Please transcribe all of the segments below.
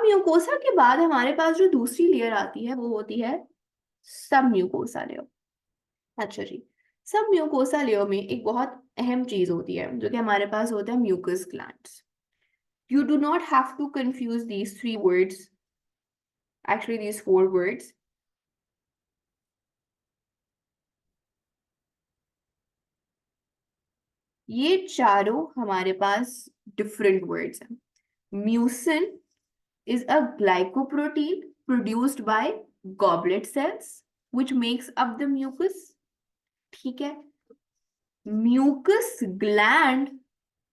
Mucosa के बाद हमारे पास जो दूसरी लेयर आती है वो होती है सब म्यूकोसा लेयर। अच्छा जी, सब म्यूकोसा लेयर में एक बहुत अहम चीज होती है जो कि हमारे पास होता है mucus glands. You do not have to confuse these three words, actually these four words. ये चारों हमारे पास डिफरेंट वर्ड्स हैं। Mucin is a glycoprotein produced by goblet cells which makes up the mucus। ठीक है। Mucus gland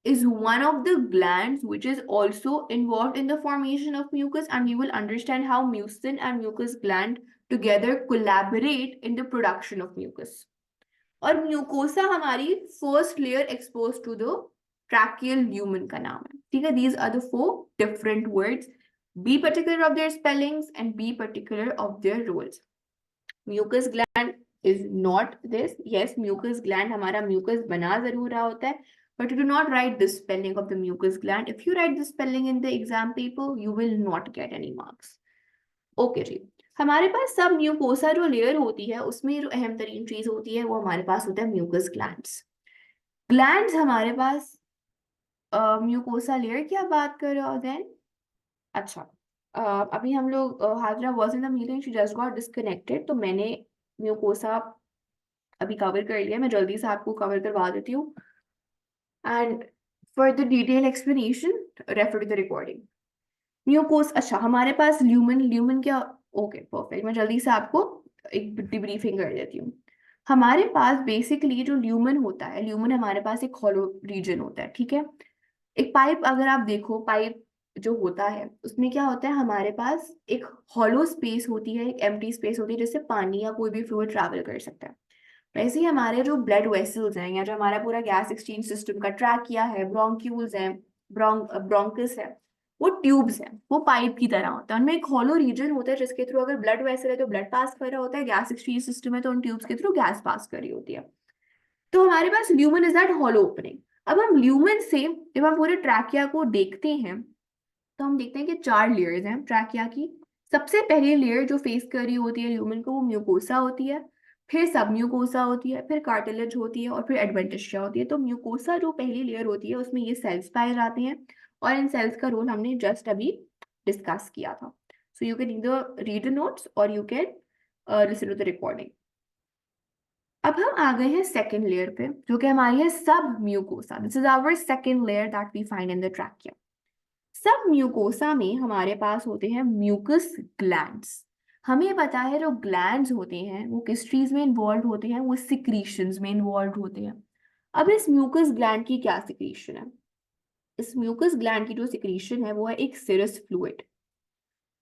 is one of the glands which is also involved in the formation of mucus, and we will understand how mucin and mucus gland together collaborate in the production of mucus। और mucosa हमारी first layer expose to the tracheal lumen का नाम है। ठीक है, these are the four different words. Be particular of their spellings and be particular of their roles. Mucus gland is not this. Yes, mucus gland हमारा mucus बना जरूर रहा होता है, but you do not write the spelling of the mucus gland. If you write the spelling in the exam paper, you will not get any marks. Okay जी, हमारे पास सब म्यूकोसा जो लेयर होती है उसमें जो अहम तरीन चीज होती है वो हमारे पास होता है म्यूकस ग्लैंड्स। ग्लैंड्स हमारे पास म्यूकोसा लेयर की आप बात कर रहे हो देन। अच्छा, अभी हम लोग Hazra was in the meeting, she just got disconnected, तो मैंने म्यूकोसा अभी कवर कर लिया। मैं जल्दी से आपको कवर करवा देती हूँ and for the detail explanation refer to the recording. Mucous, अच्छा हमारे पास ल्यूमन, ल्यूमन क्या, ओके परफेक्ट, मैं जल्दी से आपको एक डिब्रीफिंग कर देती हूँ। हमारे पास बेसिकली जो ल्यूमन होता है, ल्यूमन हमारे पास एक हॉलो रीजन होता है। ठीक है, एक पाइप अगर आप देखो, पाइप जो होता है उसमें क्या होता है, हमारे पास एक हॉलो स्पेस होती है, एक एम्प्टी स्पेस होती है जिससे पानी या कोई भी फ्लूइड ट्रैवल कर सकता है। वैसे ही हमारे जो ब्लड वेसल्स हैं या जो हमारा पूरा गैस एक्सचेंज सिस्टम का ट्रैक किया है, ब्रोंक्यूल्स हैं, ब्रोंकस है, वो ट्यूब्स हैं, वो पाइप की तरह होता है। उनमें एक हॉलो रीजन होता है जिसके थ्रू अगर ब्लड वेसल है तो ब्लड पास कर रहा होता है, गैस एक्सचेंज सिस्टम है तो उन ट्यूब्स के थ्रू गैस पास कर रही होती है। तो हमारे पास lumen is that hollow opening. अब हम ल्यूमन से जब हम पूरे ट्रैकिया को देखते हैं तो हम देखते हैं कि चार लेयर्स हैं ट्रैकिया की। सबसे पहली लेयर जो फेस कर रही होती है ह्यूमन को वो म्यूकोसा होती है, फिर सब म्यूकोसा होती है, फिर कार्टिलेज होती है और फिर एडवेंटिशिया होती है। तो म्यूकोसा जो पहली लेयर होती है उसमें ये सेल्स पाए जाते हैं और इन सेल्स का रोल हमने जस्ट अभी डिस्कस किया था। So you can either read the notes और you can listen to the recording. अब हम आ गए हैं सेकेंड लेयर पे जो कि हमारी है submucosa. This is our second layer that we find in the trachea. Submucosa में हमारे पास होते हैं म्यूकस ग्लैंड्स। हमें पता है जो ग्लैंड्स होते हैं वो किस चीज में इन्वॉल्व होते हैं, वो सिक्रीशंस में इन्वॉल्व होते हैं। अब इस म्यूकस ग्लैंड की क्या सिक्रीशन है? इस म्यूकस ग्लैंड की जो सिक्रीशन है वो है एक सिरस फ्लूइड।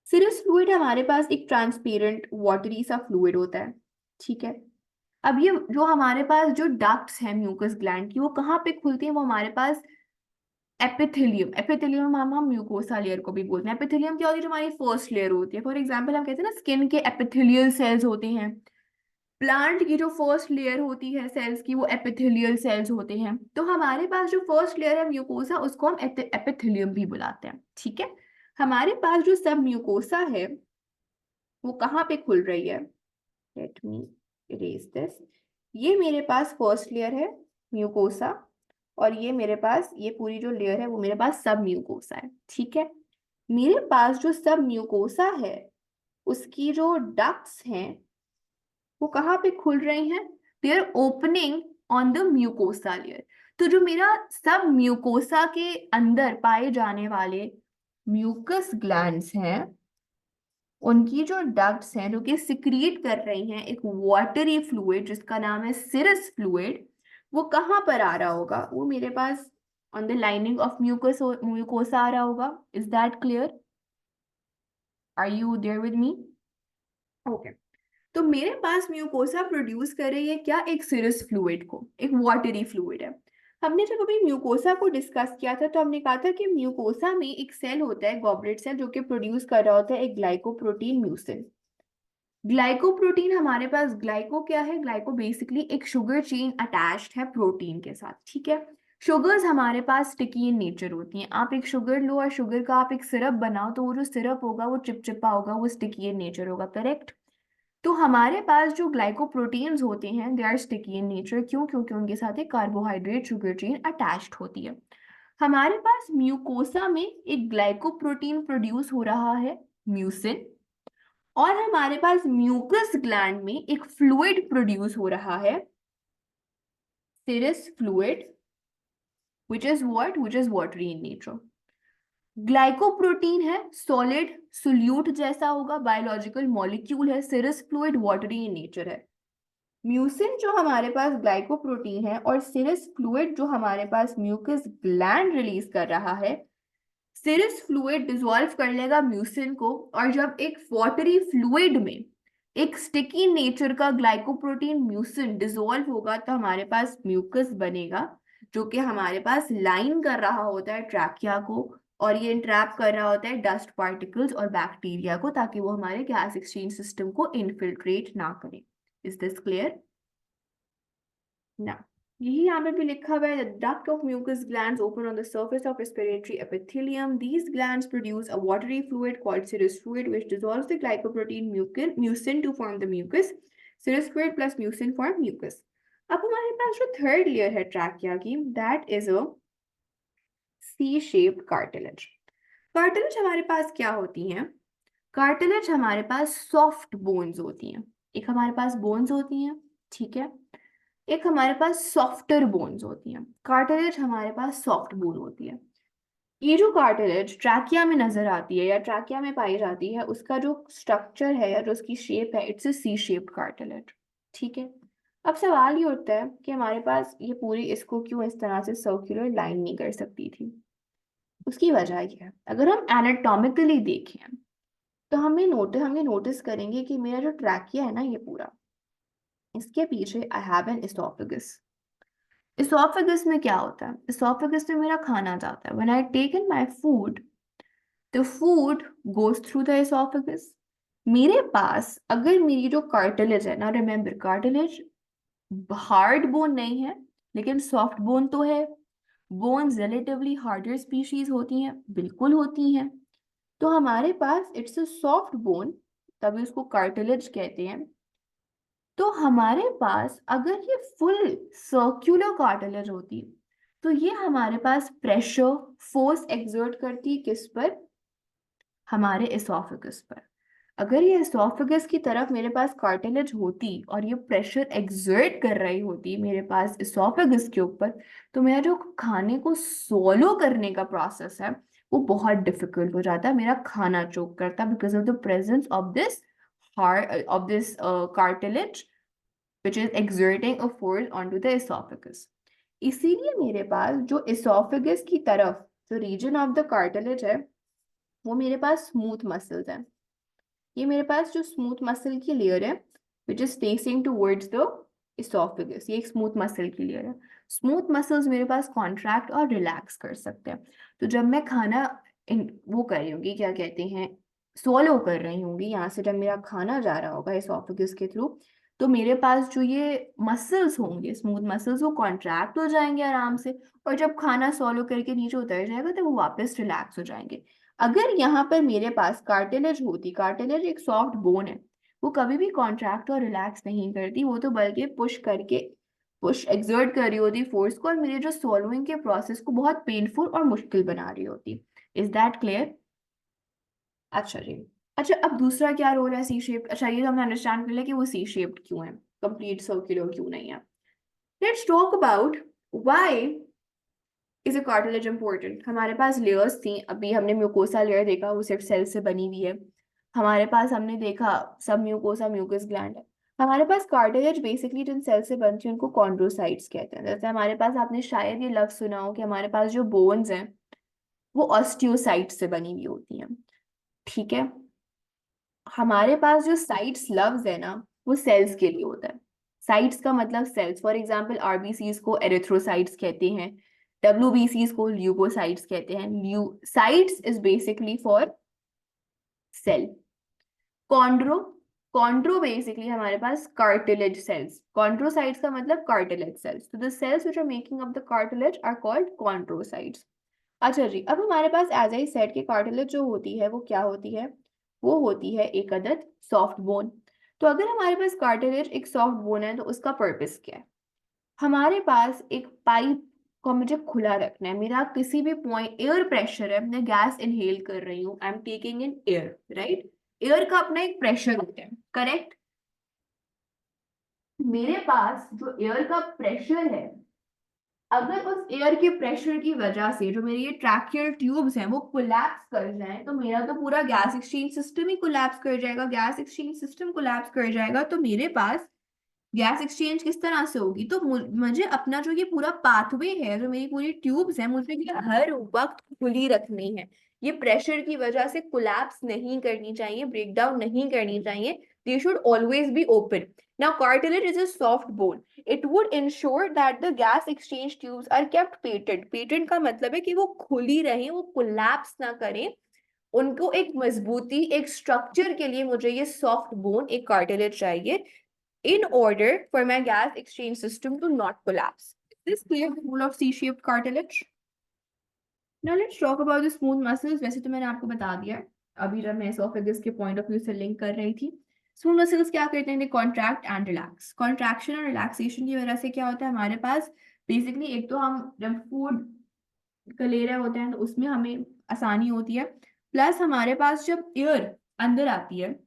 सिरस फ्लूइड हमारे पास एक ट्रांसपेरेंट वाटरी सा फ्लूइड होता है। ठीक है, अब ये जो हमारे पास जो डक्ट्स हैं म्यूकस ग्लैंड की वो कहाँ पे खुलती हैं? वो हमारे पास एपिथेलियम, एपिथेलियम हम म्यूकोसा लेयर को भी बोलते हैं। एपिथेलियम क्या होती है? जो हमारी फर्स्ट लेयर होती है। फॉर एग्जांपल हम कहते हैं ना स्किन के एपिथेलियल सेल्स होते हैं। प्लांट की जो फर्स्ट लेयर होती है सेल्स की वो एपिथेलियल सेल्स होते हैं। तो हमारे पास जो फर्स्ट लेयर है म्यूकोसा उसको हम एपिथेलियम भी बुलाते हैं। ठीक है, हमारे पास जो सब म्यूकोसा है वो कहाँ पे खुल रही है? Let me erase this. ये मेरे पास फर्स्ट लेयर है म्यूकोसा और ये मेरे पास ये पूरी जो लेयर है वो मेरे पास सब म्यूकोसा है। ठीक है, मेरे पास जो सब म्यूकोसा है उसकी जो डक्ट्स हैं वो कहाँ पे खुल रही हैं? They are opening on the mucosa layer. तो जो मेरा सब म्यूकोसा के अंदर पाए जाने वाले म्यूकस ग्लैंड्स हैं उनकी जो डक्ट्स हैं जो कि सिक्रीट कर रही हैं एक वाटरी फ्लूइड जिसका नाम है सिरस फ्लूइड, वो कहाँ पर आ रहा होगा? वो मेरे पास on the lining of mucosa आ रहा होगा। Is that clear? Are you there with me? Okay, तो मेरे पास म्यूकोसा प्रोड्यूस कर रही है क्या? एक सिरस फ्लूइड को, एक वाटरी फ्लूइड है। हमने जब अभी म्यूकोसा को डिस्कस किया था तो हमने कहा था कि म्यूकोसा में एक सेल होता है, गॉबलेट सेल, जो कि प्रोड्यूस कर रहा होता है एक ग्लाइकोप्रोटीन म्यूसिन। ग्लाइकोप्रोटीन हमारे पास, ग्लाइको क्या है? ग्लाइको बेसिकली एक शुगर चेन अटैच्ड है प्रोटीन के साथ। ठीक है, शुगर्स हमारे पास स्टिकी इन नेचर होती हैं। आप एक शुगर लो और शुगर का आप एक सिरप बनाओ तो वो जो सिरप होगा वो चिपचिपा होगा, वो स्टिकी इन नेचर होगा, करेक्ट। तो हमारे पास जो ग्लाइकोप्रोटीन्स होते हैं they are sticky in nature, क्यों? क्योंकि उनके साथ एक कार्बोहाइड्रेट शुगर चेन अटैच्ड होती है। हमारे पास म्यूकोसा में एक ग्लाइकोप्रोटीन प्रोड्यूस हो रहा है, म्यूसिन, और हमारे पास म्यूकस ग्लैंड में एक फ्लूइड प्रोड्यूस हो रहा है, serous fluid, which is watery in nature. Glycoprotein है, सॉलिड सोल्यूट जैसा होगा, बायोलॉजिकल मॉलिक्यूल है, सिरस फ्लूइड वाटरी इन नेचर है। म्यूसिन जो हमारे पास ग्लाइकोप्रोटीन है और सिरस फ्लूइड जो हमारे पास म्यूकस ग्लैंड रिलीज कर रहा है, सिरस फ्लूइड डिसॉल्व कर लेगा म्यूसिन को, और जब एक वाटरी फ्लूइड में एक स्टिकी नेचर का ग्लाइकोप्रोटीन म्यूसिन डिसॉल्व होगा तो हमारे पास म्यूकस बनेगा, जो कि हमारे पास लाइन कर रहा होता है ट्रैकिया को, और ये इंट्रैप कर रहा होता है डस्ट पार्टिकल्स और बैक्टीरिया को, ताकि वो हमारे गैस एक्सचेंज सिस्टम को इनफिल्ट्रेट ना करे। इज दिस क्लियर ना? यही यहाँ पे भी लिखा हुआ है, duct of mucus glands open on the surface of respiratory epithelium. These glands produce a watery fluid called serous fluid, which dissolves the glycoprotein mucin to form the mucus. Serous fluid plus mucin form mucus. अब हमारे पास जो third layer है trachea की, that is a C-shaped cartilage. Cartilage हमारे पास क्या होती हैं? कार्टिलेज हमारे पास सॉफ्ट बोन्स होती हैं। एक हमारे पास बोन्स होती हैं, ठीक है, एक हमारे पास सॉफ्टर बोन्स होती हैं। कार्टिलेज हमारे पास सॉफ्ट बोन होती है। ये जो कार्टिलेज ट्रैकिया में नजर आती है या ट्रैकिया में पाई जाती है, उसका जो स्ट्रक्चर है या जो उसकी शेप है, it's a C shaped cartilage, ठीक है। अब सवाल ये उठता है कि हमारे पास ये पूरी इसको क्यों इस तरह से सर्कुलर लाइन नहीं कर सकती थी? उसकी वजह ये है, अगर हम एनाटॉमिकली देखें तो हमें नोटिस करेंगे कि मेरा जो ट्रैकिया है ना, ये पूरा, इसके पीछे I have an oesophagus. Oesophagus में क्या होता है? एसोफेगस में मेरा खाना जाता है। When I take in my food, the food goes through the oesophagus. मेरे पास अगर मेरी जो कार्टिलेज है ना, रिमेंबर कार्टिलेज हार्ड बोन नहीं है लेकिन सॉफ्ट बोन तो है। बोन्स रिलेटिवली हार्डर स्पीशीज होती हैं, बिल्कुल होती हैं। तो हमारे पास इट्स अ सॉफ्ट बोन, तभी उसको कार्टिलेज कहते हैं। तो हमारे पास अगर ये फुल सर्क्यूलर कार्टिलेज होती तो ये हमारे पास प्रेशर फोर्स एक्सर्ट करती किस पर? हमारे एसोफेगस पर। अगर ये एसोफेगस की तरफ मेरे पास कार्टिलेज होती और ये प्रेशर एक्सर्ट कर रही होती मेरे पास एसोफेगस के ऊपर, तो मेरा जो खाने को सोलो करने का प्रोसेस है वो बहुत डिफिकल्ट हो जाता है, मेरा खाना चोक करता because of the presence of this cartilage which is exerting a force onto the esophagus. इसीलिए मेरे पास जो esophagus की तरफ जो रीजन ऑफ द कार्टिलेज है वो मेरे पास स्मूथ मसल्स हैं। ये मेरे पास जो स्मूथ मसल की लेयर है which is facing towards the esophagus, ये एक स्मूथ मसल की लेयर है। स्मूथ मसल्स मेरे पास कॉन्ट्रैक्ट और रिलैक्स कर सकते हैं। तो जब मैं खाना वो कर रही होंगी, क्या कहते हैं, swallow कर रही होंगी, यहाँ से जब मेरा खाना जा रहा होगा esophagus के थ्रू, तो मेरे पास जो ये मसल्स होंगे, स्मूथ मसल्स, वो कॉन्ट्रैक्ट हो जाएंगे आराम से, और जब खाना swallow करके नीचे उतर जाएगा तो वो वापस रिलैक्स हो जाएंगे। अगर यहाँ पर मेरे पास कार्टिलेज होती, कार्टिलेज एक सॉफ्ट बोन है, वो कभी भी कॉन्ट्रैक्ट और रिलैक्स नहीं करती, वो तो बल्कि पुश एक्सर्ट कर रही होती फोर्स को, और मेरे जो सॉल्विंग के प्रोसेस को बहुत पेनफुल और मुश्किल बना रही होती। Is that clear? अच्छा जी। अच्छा, अब दूसरा क्या रोल है सी शेप? अच्छा, ये तो हमने अंडरस्टैंड कर लिया कि वो सी शेप्ड क्यों है, कंप्लीट सर्कुलर क्यों नहीं है। Let's talk about why is a cartilage important. हमारे पास लेयर्स थी, अभी हमने म्यूकोसा लेयर देखा, वो सिर्फ सेल से बनी हुई है। हमारे पास हमने देखा सब म्यूकोसा म्यूकस ग्लैंड है। हमारे पास कार्टिलेज बेसिकली जिन सेल से बनती है उनको कॉन्ड्रोसाइट्स कहते हैं। जैसे हमारे पास, आपने शायद ये लफ्ज सुना हो कि हमारे पास जो बोन्स हैं वो ऑस्टियोसाइट्स से बनी हुई होती हैं, ठीक है। हमारे पास जो साइट्स लफ्ज है ना, वो सेल्स के लिए होता है। साइट्स का मतलब सेल्स, फॉर एग्जांपल आरबीसीज को एरिथ्रोसाइट्स कहते हैं, डब्ल्यूबीसीज को ल्यूकोसाइट्स कहते हैं। Cytes is basically for cell. Chondro chondro basically हमारे पास कार्टिलेज सेल्स, कॉन्ट्रोसाइट्स का मतलब कार्टिलेज सेल्स, तो the cells which are making up the cartilage are called chondrocytes. अच्छा जी, अब हमारे पास एज आई सेड की कार्टिलेज जो होती है वो क्या होती है, वो होती है एक अदद सॉफ्ट बोन। तो अगर हमारे पास कार्टिलेज एक सॉफ्ट बोन है तो उसका पर्पस क्या है, हमारे पास एक पाइप को मुझे खुला रखना है, मेरा किसी भी पॉइंट एयर प्रेशर है, मैं गैस इनहेल कर रही हूँ, I am taking in air, right. Air का अपना एक प्रेशर होता है, करेक्ट। मेरे पास जो एयर का प्रेशर है, अगर उस एयर के प्रेशर की वजह से जो मेरी ये ट्रैकियल ट्यूब्स हैं वो कोलैप्स कर जाएं, तो मेरा तो पूरा गैस एक्सचेंज सिस्टम ही कोलैप्स कर जाएगा, गैस एक्सचेंज सिस्टम कोलैप्स कर जाएगा, तो मेरे पास गैस एक्सचेंज किस तरह से होगी, तो मुझे अपना जो ये पूरा पाथवे है, जो मेरी पूरी ट्यूब्स है, मुझे ये हर वक्त खुली रखनी है, ये प्रेशर की वजह से कोलैप्स नहीं करनी चाहिए, ब्रेक डाउन नहीं करनी चाहिए, they should always be open. Now cartilage is a soft bone, it would ensure that the gas exchange tubes are kept patent, patent का मतलब है कि वो खुली रहें, वो कोलैप्स ना करें, उनको एक मजबूती, एक स्ट्रक्चर के लिए मुझे ये सॉफ्ट बोन, एक कार्टिलेज चाहिए in order for my gas exchange system to not collapse. Is this clear, the rule of C-shaped cartilage? Now let's talk about the smooth muscles. वैसे तो मैंने आपको बता दिया है, अभी जब मैं एसोफेगस के पॉइंट ऑफ व्यू से लिंक कर रही थी। स्मूथ मसल्स क्या करते हैं, दे कॉन्ट्रैक्ट एंड रिलैक्स। कॉन्ट्रैक्शन और रिलैक्सेशन की वजह से क्या होता है हमारे पास, बेसिकली एक तो हम जब फूड का ले रहे होते हैं तो उसमें हमें आसानी होती है, प्लस हमारे पास जब एयर अंदर आती है,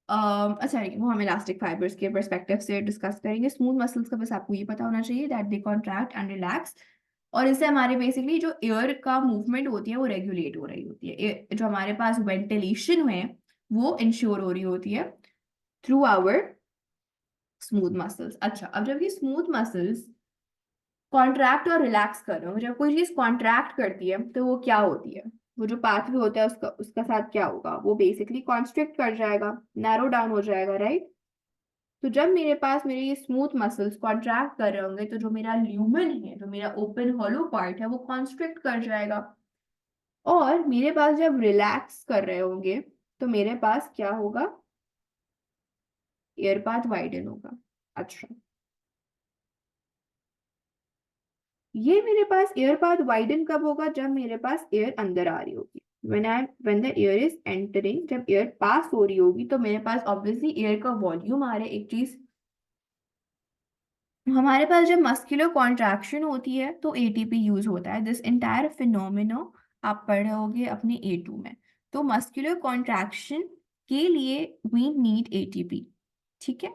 अच्छा वो हम इलास्टिक फाइबर्स के परस्पेक्टिव से डिस्कस करेंगे। स्मूथ मसल्स का बस आपको ये पता होना चाहिए that they contract and relax, और इससे हमारे बेसिकली जो एयर का मूवमेंट होती है वो रेगुलेट हो रही होती है, जो हमारे पास वेंटिलेशन है वो इंश्योर हो रही होती है थ्रू आवर स्मूथ मसल्स। अच्छा, अब जब ये स्मूथ मसल्स कॉन्ट्रैक्ट और रिलैक्स कर रहे हो, जब कोई चीज कॉन्ट्रैक्ट करती है तो वो क्या होती है, वो जो पाथवे होता है उसका उसका साथ क्या होगा, वो बेसिकली कॉन्स्ट्रिक्ट कर जाएगा, नैरो डाउन हो जाएगा, राइट। तो जब मेरे पास मेरे ये स्मूथ मसल्स कॉन्ट्रैक्ट कर रहे होंगे तो जो मेरा ल्यूमन है, जो मेरा ओपन हॉलो पार्ट है, वो कॉन्स्ट्रिक्ट कर जाएगा, और मेरे पास जब रिलैक्स कर रहे होंगे तो मेरे पास क्या होगा, एयर पाथ वाइडन होगा। अच्छा, ये मेरे पास एयर पाथ वाइडन कब होगा, जब मेरे पास एयर अंदर आ रही होगी, when the air is entering, जब एयर पास हो रही होगी तो मेरे पास ऑब्वियसली एयर का वॉल्यूम आ रहा है, एक चीज हमारे पास जब मस्कुलर कॉन्ट्रैक्शन होती है तो एटीपी यूज होता है, दिस एंटायर फिनोमिना आप पढ़ रहे होगे अपने A2 में। तो मस्कुलर कॉन्ट्रैक्शन के लिए वी नीड एटीपी, ठीक है,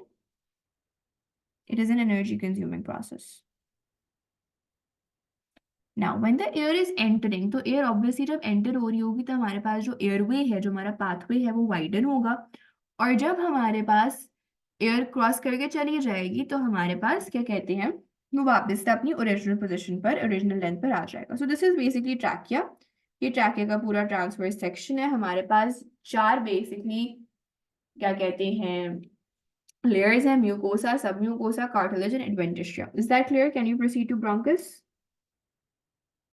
it is an energy consuming process. Now when the air is entering, तो एयर ऑब्वियसली जब एंटर हो रही होगी तो हमारे पास जो एयरवे है, जो हमारा पाथवे है, वो वाइडन होगा, और जब हमारे पास एयर क्रॉस करके चली जाएगी तो हमारे पास क्या कहते हैं, वो वापस से अपनी ओरिजिनल पोजीशन पर, ओरिजिनल लेंथ पर आ जाएगा। So this is basically trachea, ये ट्रैकिया का पूरा ट्रांसवर्स सेक्शन है। हमारे पास चार बेसिकली क्या कहते हैं लेयर्स हैं, mucosa, submucosa, cartilage and adventitia. Is that clear, can you proceed to bronchus?